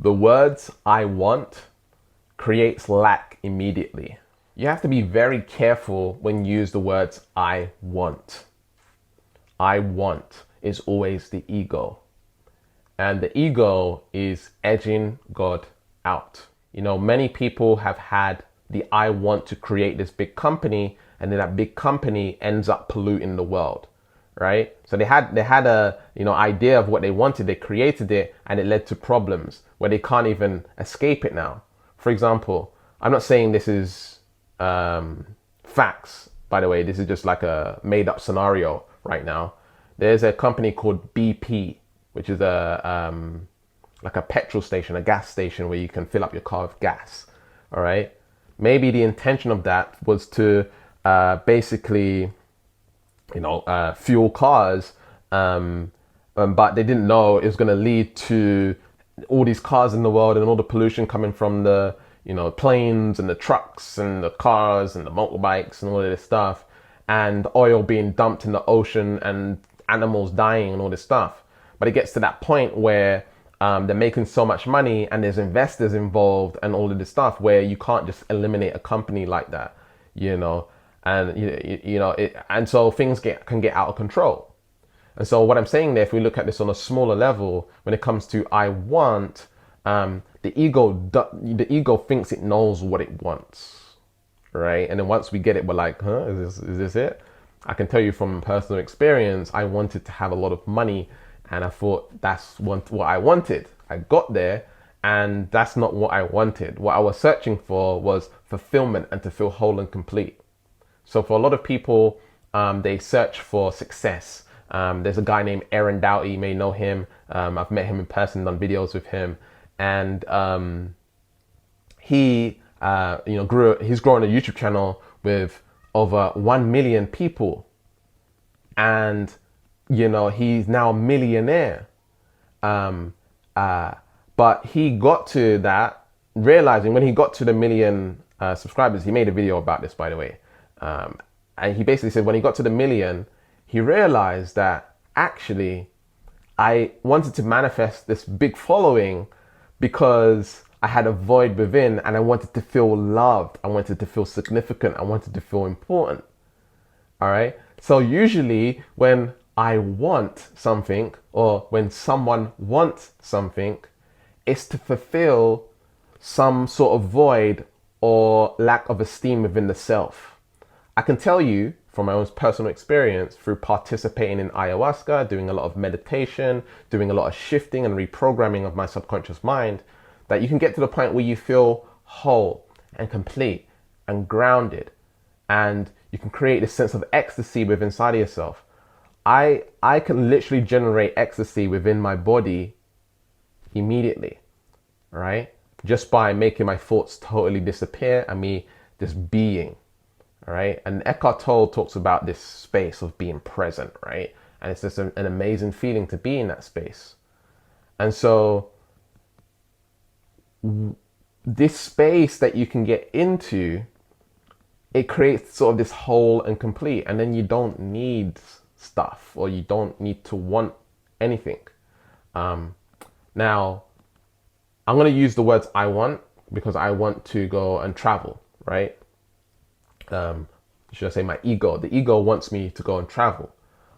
The words I want creates lack immediately. You have to be very careful when you use the words I want. I want is always the ego. And the ego is edging God out. You know, many people have had the I want to create this big company, and then that big company ends up polluting the world, right? So they had a idea of what they wanted, they created it, and it led to problems where they can't even escape it now. For example, I'm not saying this is facts, by the way. This is just like a made up scenario right now. There's a company called BP, which is like a petrol station, a gas station where you can fill up your car with gas. All right. Maybe the intention of that was to basically, fuel cars, but they didn't know it was going to lead to all these cars in the world and all the pollution coming from the planes and the trucks and the cars and the motorbikes and all of this stuff, and oil being dumped in the ocean and animals dying and all this stuff. But it gets to that point where they're making so much money and there's investors involved and all of this stuff where you can't just eliminate a company like that, and so things can get out of control. And so what I'm saying there, if we look at this on a smaller level, when it comes to I want, the ego thinks it knows what it wants, right? And then once we get it, we're like, is this it? I can tell you from personal experience, I wanted to have a lot of money, and I thought that's what I wanted. I got there, and that's not what I wanted. What I was searching for was fulfillment and to feel whole and complete. So for a lot of people, they search for success. There's a guy named Aaron Doughty, you may know him. I've met him in person, done videos with him, and he's growing a YouTube channel with over 1 million people, and he's now a millionaire. But he got to that realizing when he got to the million subscribers. He made a video about this, by the way, and he basically said when he got to the million, he realized that actually I wanted to manifest this big following because I had a void within and I wanted to feel loved. I wanted to feel significant. I wanted to feel important. All right. So usually when I want something or when someone wants something, it's to fulfill some sort of void or lack of esteem within the self. I can tell you from my own personal experience through participating in ayahuasca, doing a lot of meditation, doing a lot of shifting and reprogramming of my subconscious mind, that you can get to the point where you feel whole and complete and grounded, and you can create this sense of ecstasy within inside of yourself. I can literally generate ecstasy within my body immediately, right? Just by making my thoughts totally disappear and me just being. All right. And Eckhart Tolle talks about this space of being present, right? And it's just an amazing feeling to be in that space. And so this space that you can get into, it creates sort of this whole and complete, and then you don't need stuff or you don't need to want anything. Now, I'm going to use the words I want because I want to go and travel, right? Should I say my ego? The ego wants me to go and travel.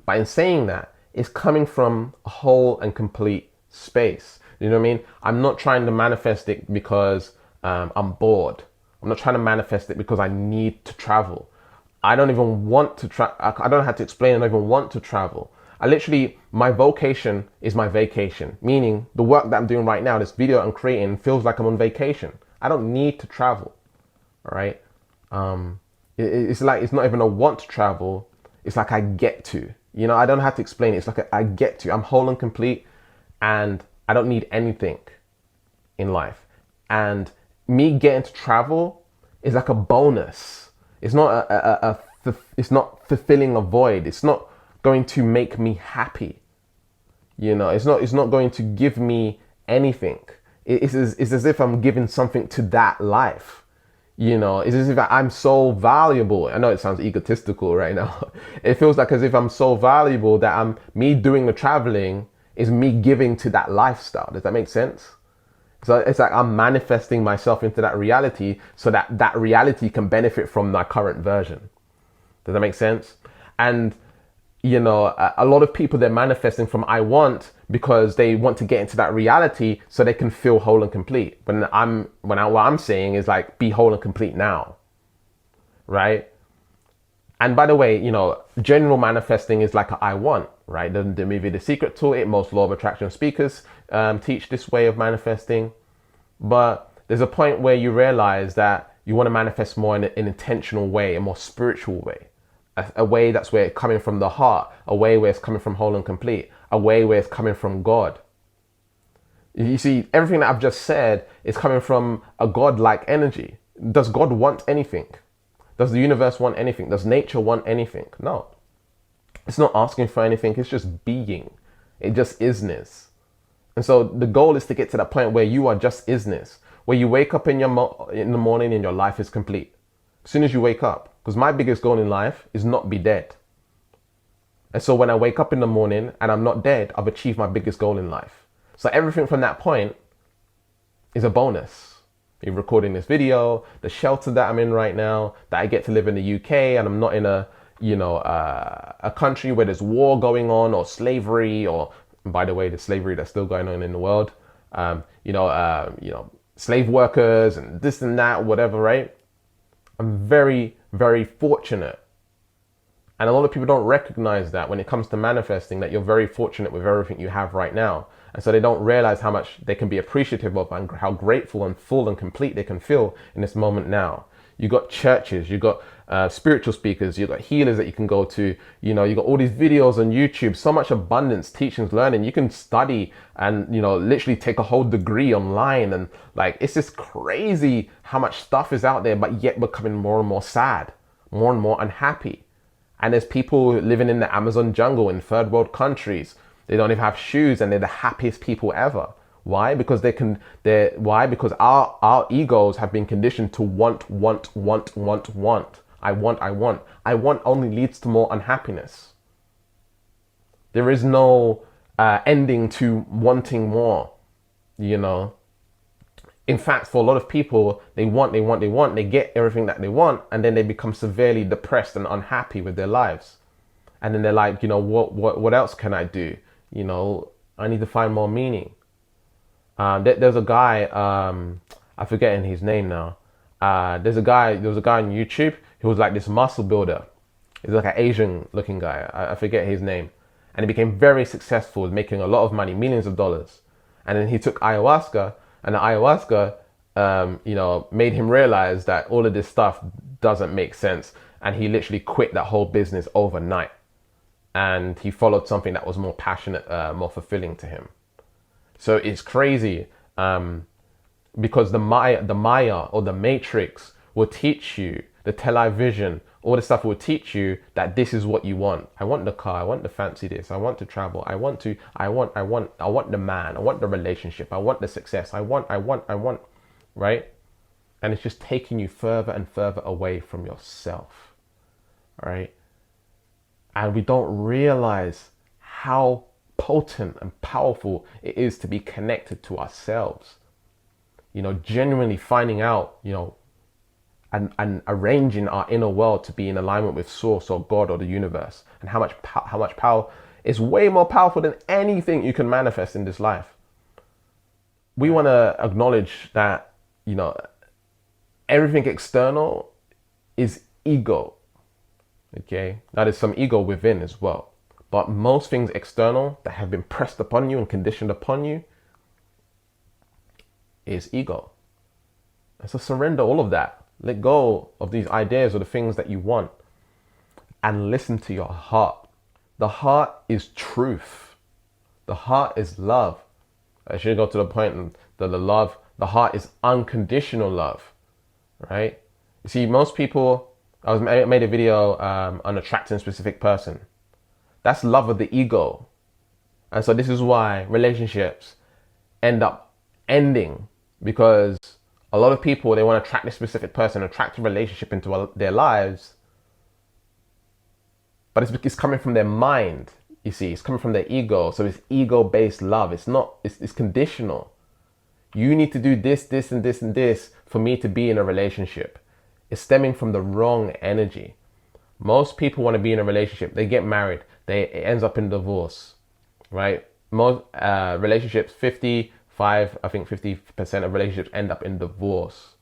But in saying that, it's coming from a whole and complete space. You know what I mean? I'm not trying to manifest it because I'm bored. I'm not trying to manifest it because I need to travel. I don't even want to travel. I don't have to explain. I don't even want to travel. My vocation is my vacation. Meaning the work that I'm doing right now, this video I'm creating, feels like I'm on vacation. I don't need to travel. All right. It's like, it's not even a want to travel. It's like I get to, I don't have to explain it. It's like I get to, I'm whole and complete and I don't need anything in life. And me getting to travel is like a bonus. It's not it's not fulfilling a void. It's not going to make me happy. It's not going to give me anything. It's as if I'm giving something to that life. It's as if I'm so valuable. I know it sounds egotistical right now. It feels like as if I'm so valuable that me doing the traveling is me giving to that lifestyle. Does that make sense? So it's like I'm manifesting myself into that reality so that that reality can benefit from my current version. Does that make sense? And a lot of people, they're manifesting from I want because they want to get into that reality so they can feel whole and complete. What I'm saying is like, be whole and complete now, right? And by the way, general manifesting is like a I want, right? The movie The Secret to it, most law of attraction speakers teach this way of manifesting. But there's a point where you realize that you want to manifest more in an intentional way, a more spiritual way, a way that's where it's coming from the heart, a way where it's coming from whole and complete, a way where it's coming from God. You see, everything that I've just said is coming from a God-like energy. Does God want anything? Does the universe want anything? Does nature want anything? No. It's not asking for anything. It's just being. It just isness. And so the goal is to get to that point where you are just isness, where you wake up in the morning and your life is complete. As soon as you wake up, because my biggest goal in life is not be dead. And so when I wake up in the morning and I'm not dead, I've achieved my biggest goal in life. So everything from that point is a bonus. Me recording this video, the shelter that I'm in right now, that I get to live in the UK, and I'm not in a country where there's war going on, or slavery, or by the way, the slavery that's still going on in the world, slave workers and this and that, whatever, right? I'm very, very fortunate. And a lot of people don't recognize that when it comes to manifesting, that you're very fortunate with everything you have right now. And so they don't realize how much they can be appreciative of and how grateful and full and complete they can feel in this moment now. You got churches, you got spiritual speakers, you got healers that you can go to, you got all these videos on YouTube, so much abundance, teachings, learning. You can study and, literally take a whole degree online. And like, it's just crazy how much stuff is out there, but yet becoming more and more sad, more and more unhappy. And there's people living in the Amazon jungle in third world countries. They don't even have shoes and they're the happiest people ever. Why? Because because our egos have been conditioned to want. I want only leads to more unhappiness. There is no ending to wanting more, In fact, for a lot of people, they get everything that they want, and then they become severely depressed and unhappy with their lives. And then they're like, what else can I do? I need to find more meaning. There's a guy, I'm forgetting his name now. There was a guy on YouTube who was like this muscle builder. He's like an Asian looking guy. I forget his name. And he became very successful, making a lot of money, millions of dollars. And then he took ayahuasca, and the ayahuasca, made him realize that all of this stuff doesn't make sense. And he literally quit that whole business overnight. And he followed something that was more passionate, more fulfilling to him. So it's crazy because the Maya or the Matrix will teach you, the television, all the stuff will teach you that this is what you want. I want the car, I want the fancy this, I want to travel, I want the man, I want the relationship, I want the success, I want, right? And it's just taking you further and further away from yourself, right? And we don't realize how potent and powerful it is to be connected to ourselves. Genuinely finding out, and arranging our inner world to be in alignment with Source or God or the universe, and how much power is way more powerful than anything you can manifest in this life. We want to acknowledge that, everything external is ego. Okay, now there's some ego within as well, but most things external that have been pressed upon you and conditioned upon you is ego. And so surrender all of that. Let go of these ideas or the things that you want and listen to your heart. The heart is truth. The heart is love. I should go to the point that the heart is unconditional love, right? You see, most people, I made a video on attracting a specific person. That's love of the ego. And so this is why relationships end up ending, because a lot of people, they want to attract this specific person, attract a relationship into their lives, but it's coming from their mind. You see, it's coming from their ego. So it's ego-based love. It's conditional. You need to do this, this, and this, and this for me to be in a relationship. It's stemming from the wrong energy. Most people want to be in a relationship. They get married. It ends up in divorce, right? Most relationships, 50% of relationships end up in divorce.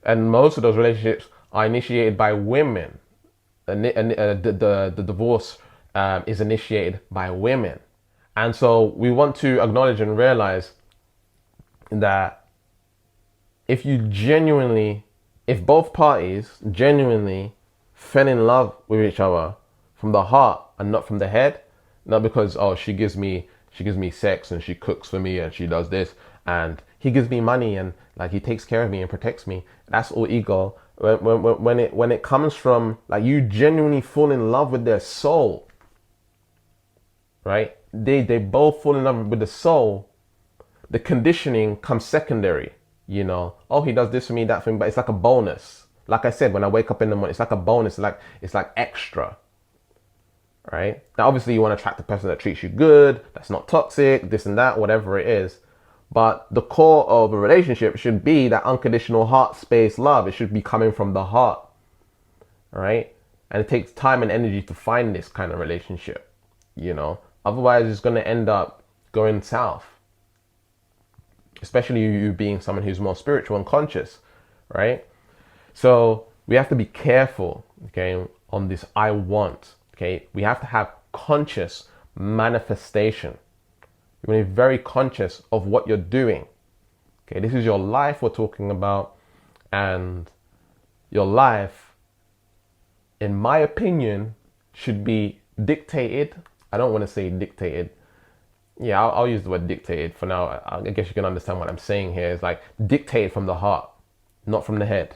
And most of those relationships are initiated by women. The divorce is initiated by women. And so we want to acknowledge and realize that if both parties genuinely fell in love with each other from the heart and not from the head, not because, oh, she gives me sex and she cooks for me and she does this and he gives me money and like he takes care of me and protects me. That's all ego. When it comes from like you genuinely fall in love with their soul, right? They both fall in love with the soul. The conditioning comes secondary, you know. Oh, he does this for me, that for me, but it's like a bonus. Like I said, when I wake up in the morning, it's like a bonus. It's like extra, right? Now, obviously, you want to attract the person that treats you good, that's not toxic, this and that, whatever it is. But the core of a relationship should be that unconditional heart space love. It should be coming from the heart, right? And it takes time and energy to find this kind of relationship, you know. Otherwise, it's going to end up going south. Especially you being someone who's more spiritual and conscious, right? So we have to be careful, okay, on this I want, okay? We have to have conscious manifestation. You want to be very conscious of what you're doing. Okay, this is your life we're talking about, and your life, in my opinion, should be dictated. I don't want to say dictated. Yeah, I'll use the word dictated for now. I guess you can understand what I'm saying here. It's like dictated from the heart, not from the head.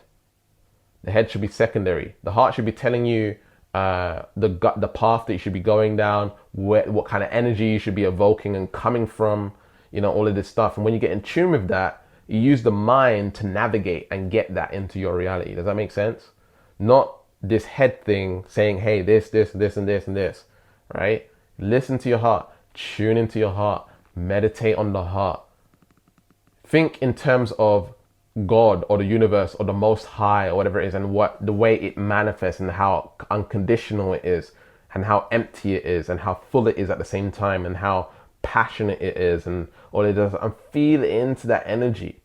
The head should be secondary. The heart should be telling you the path that you should be going down, what kind of energy you should be evoking and coming from, you know, all of this stuff. And when you get in tune with that, you use the mind to navigate and get that into your reality. Does that make sense? Not this head thing saying, hey, this, and this, and this, right? Listen to your heart, tune into your heart, meditate on the heart. Think in terms of God or the universe or the Most High or whatever it is, and what the way it manifests and how unconditional it is and how empty it is and how full it is at the same time and how passionate it is and all it does, and feel into that energy,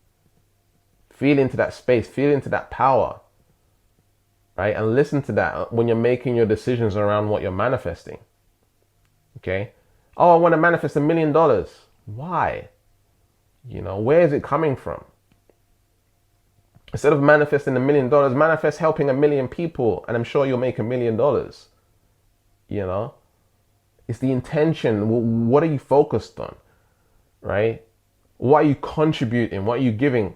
feel into that space, feel into that power, right? And listen to that when you're making your decisions around what you're manifesting. Okay. Oh, I want to manifest $1 million. Why? You know, where is it coming from? Instead of manifesting $1 million, manifest helping 1 million people, and I'm sure you'll make $1 million. You know, it's the intention. What are you focused on, right? What are you contributing? What are you giving?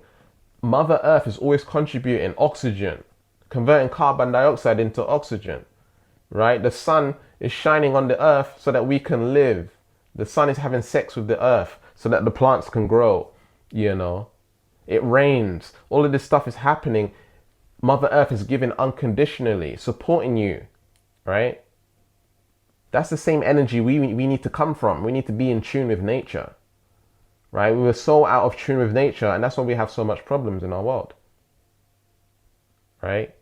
Mother Earth is always contributing oxygen, converting carbon dioxide into oxygen, right? The sun is shining on the earth so that we can live. The sun is having sex with the earth so that the plants can grow, you know. It rains. All of this stuff is happening. Mother Earth is giving unconditionally, supporting you, right? That's the same energy we need to come from. We need to be in tune with nature, right? We were so out of tune with nature, and that's why we have so much problems in our world, right?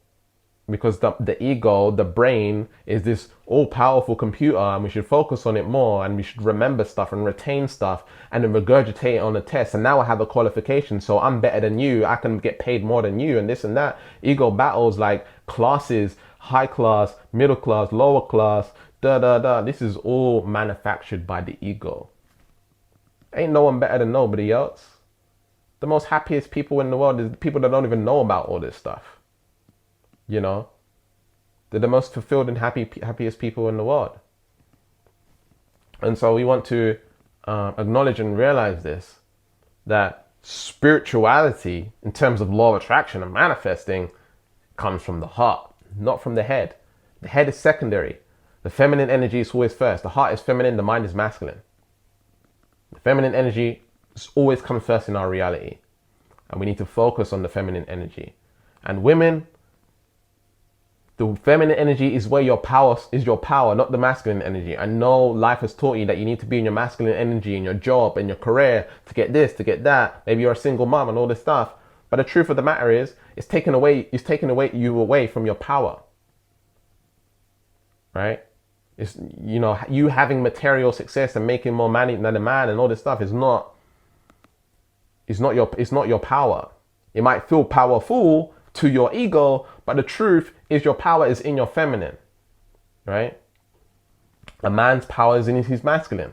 Because the ego, the brain, is this all-powerful computer, and we should focus on it more, and we should remember stuff and retain stuff and then regurgitate it on the test. And now I have a qualification, so I'm better than you. I can get paid more than you, and this and that. Ego battles like classes, high class, middle class, lower class, This is all manufactured by the ego. Ain't no one better than nobody else. The most happiest people in the world is the people that don't even know about all this stuff. You know, they're the most fulfilled and happiest people in the world. And so we want to acknowledge and realize this, that spirituality in terms of law of attraction and manifesting comes from the heart, not from the head. The head is secondary. The feminine energy is always first. The heart is feminine, the mind is masculine. The feminine energy always comes first in our reality. And we need to focus on the feminine energy. And women, The feminine energy is where your power is, your power, not the masculine energy. I know life has taught you that you need to be in your masculine energy in your job and your career to get this, to get that. Maybe you're a single mom and all this stuff. But the truth of the matter is, it's taken you away from your power. Right? It's, you know, you having material success and making more money than a man and all this stuff is not your power. It might feel powerful to your ego, but the truth is your power is in your feminine, right? A man's power is in his masculine,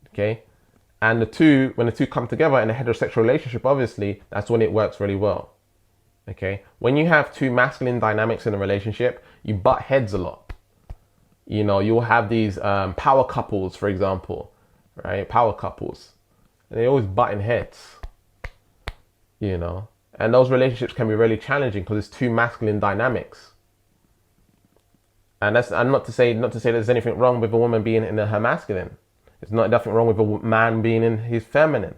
okay? And when the two come together in a heterosexual relationship, obviously, that's when it works really well, okay? When you have two masculine dynamics in a relationship, you butt heads a lot. You know, you'll have these power couples, for example, right? Power couples. And they always butting heads, you know? And those relationships can be really challenging because it's two masculine dynamics. And not to say there's anything wrong with a woman being in her masculine. It's nothing wrong with a man being in his feminine.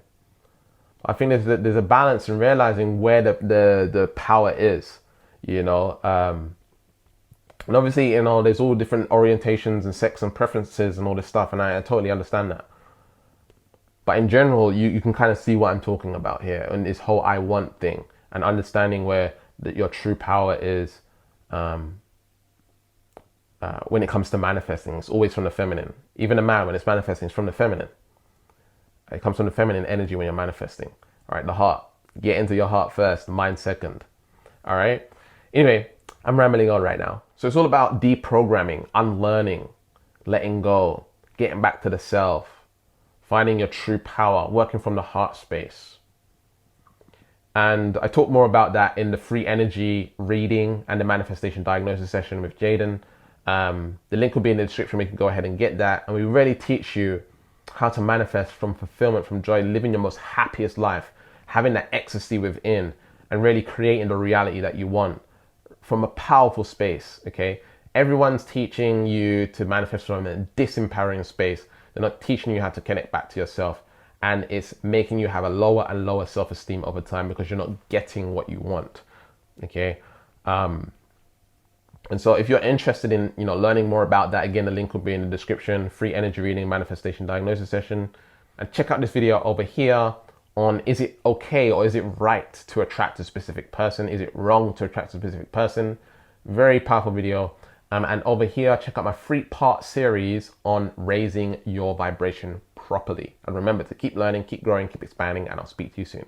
I think there's a balance in realizing where the power is, you know. And obviously, you know, there's all different orientations and sex and preferences and all this stuff, and I totally understand that. But in general, you can kind of see what I'm talking about here, and this whole I want thing, and understanding where your true power is when it comes to manifesting. It's always from the feminine. Even a man, when it's manifesting, it's from the feminine. It comes from the feminine energy when you're manifesting. All right, the heart. Get into your heart first, the mind second. All right. Anyway, I'm rambling on right now. So it's all about deprogramming, unlearning, letting go, getting back to the self, finding your true power, working from the heart space. And I talk more about that in the free energy reading and the manifestation diagnosis session with Jaden. The link will be in the description. We can go ahead and get that. And we really teach you how to manifest from fulfillment, from joy, living your most happiest life, having that ecstasy within, and really creating the reality that you want from a powerful space, okay? Everyone's teaching you to manifest from a disempowering space. They're not teaching you how to connect back to yourself. And it's making you have a lower and lower self-esteem over time because you're not getting what you want, okay? And so if you're interested in, you know, learning more about that, again, the link will be in the description. Free energy reading, manifestation diagnosis session. And check out this video over here on, is it okay or is it right to attract a specific person? Is it wrong to attract a specific person? Very powerful video. And over here, check out my 3-part series on raising your vibration properly. And remember to keep learning, keep growing, keep expanding, and I'll speak to you soon.